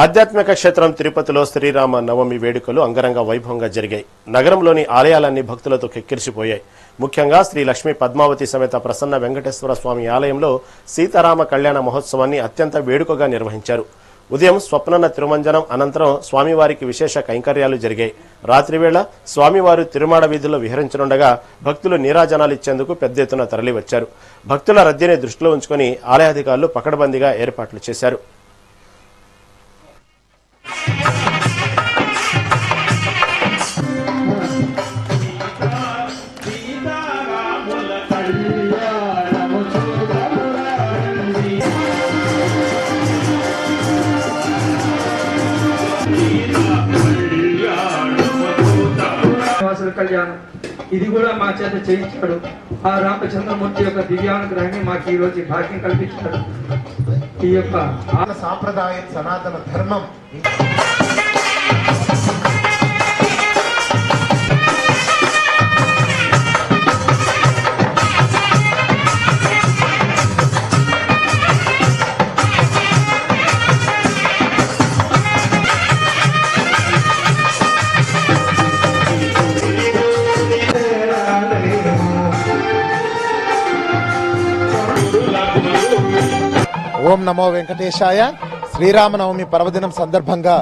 ఆధ్యాత్మిక క్షేత్రం తిరుపతిలో శ్రీరామ నవమి వేడుకలు అంగరంగ వైభవంగా జరిగాయి. నగరంలోని ఆలయాలన్నీ భక్తులతో కిక్కిరిసిపోయాయి. ముఖ్యంగా శ్రీ లక్ష్మీ పద్మావతి సమేత ప్రసన్న వెంకటేశ్వర స్వామి ఆలయంలో సీతారామ కళ్యాణ మహోత్సవాన్ని అత్యంత వేడుకగా నిర్వహించారు. ఉదయం స్వప్నన తిరుమంజనం అనంతరం స్వామివారికి విశేష కైంకర్యాలు జరిగాయి. రాత్రివేళ స్వామివారు తిరుమాడ వీధుల్లో విహరించనుండగా భక్తులు నీరాజనాలు ఇచ్చేందుకు పెద్ద ఎత్తున తరలివచ్చారు. భక్తుల రద్దీని దృష్టిలో ఉంచుకుని ఆలయాధికారులు పకడ్బందీగా ఏర్పాట్లు చేశారు. కళ్యాణం ఇది కూడా మా చేత చేయించాడు. ఆ రామచంద్రమూర్తి యొక్క దివ్యానుగ్రహాన్ని మాకు ఈ రోజు భాగ్యం కల్పించాడు. ఈ యొక్క సాంప్రదాయం సనాతన ధర్మం ఓం నమో వెంకటేశాయ. శ్రీరామనవమి పర్వదినం సందర్భంగా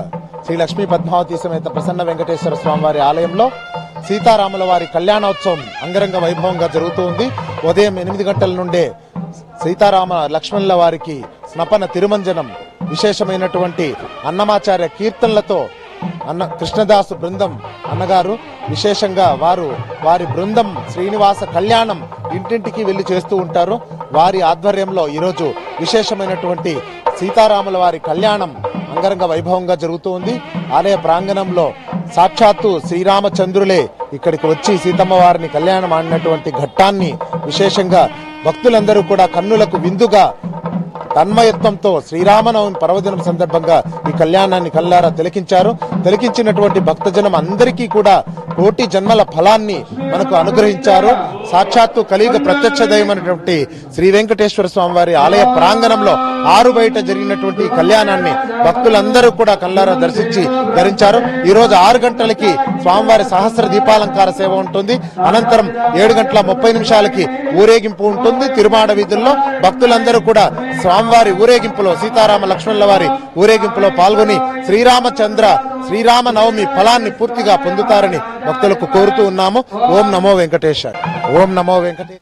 శ్రీ లక్ష్మీ పద్మావతి సమేత ప్రసన్న వెంకటేశ్వర స్వామివారి ఆలయంలో సీతారాముల వారి కళ్యాణోత్సవం అంగరంగ వైభవంగా జరుగుతుంది. ఉదయం 8 గంటల నుండే సీతారామ లక్ష్మణుల వారికి స్నపన తిరుమంజనం విశేషమైనటువంటి అన్నమాచార్య కీర్తనలతో కృష్ణదాసు బృందం అన్నగారు విశేషంగా వారి బృందం శ్రీనివాస కళ్యాణం ఇంటింటికి వెళ్లి చేస్తూ ఉంటారు. వారి ఆధ్వర్యంలో ఈరోజు విశేషమైనటువంటి సీతారాముల వారి కళ్యాణం అంగరంగ వైభవంగా జరుగుతూ ఉంది. ఆలయ ప్రాంగణంలో సాక్షాత్తు శ్రీరామచంద్రులే ఇక్కడికి వచ్చి సీతమ్మ వారిని కళ్యాణం ఆడినటువంటి ఘట్టాన్ని విశేషంగా భక్తులందరూ కూడా కన్నులకు విందుగా తన్మయత్వంతో శ్రీరామనవమి పర్వదినం సందర్భంగా ఈ కళ్యాణాన్ని కల్లారా తిలకించినటువంటి భక్తజనం అందరికీ కూడా కోటి జన్మల ఫలాన్ని మనకు అనుగ్రహించారు. సాక్షాత్తు కలియుగ ప్రత్యక్ష దైవమైనటువంటి శ్రీ వెంకటేశ్వర స్వామి వారి ఆలయ ప్రాంగణంలో ఆరు బయట జరిగినటువంటి కళ్యాణాన్ని భక్తులందరూ కూడా కల్లారా దర్శించి ధరించారు. ఈ రోజు 6 గంటలకి స్వామివారి సహస్ర దీపాలంకార సేవ ఉంటుంది. అనంతరం 7:30 ఊరేగింపు ఉంటుంది. తిరుమాడ వీధుల్లో భక్తులందరూ కూడా స్వామివారి ఊరేగింపులో సీతారామ లక్ష్మణుల వారి ఊరేగింపులో పాల్గొని శ్రీరామ నవమి ఫలాన్ని పూర్తిగా పొందుతారని భక్తులకు కోరుతూ ఉన్నాము. ఓం నమో వెంకటేశ్వర. ఓం నమో వెంకటేశ్వర.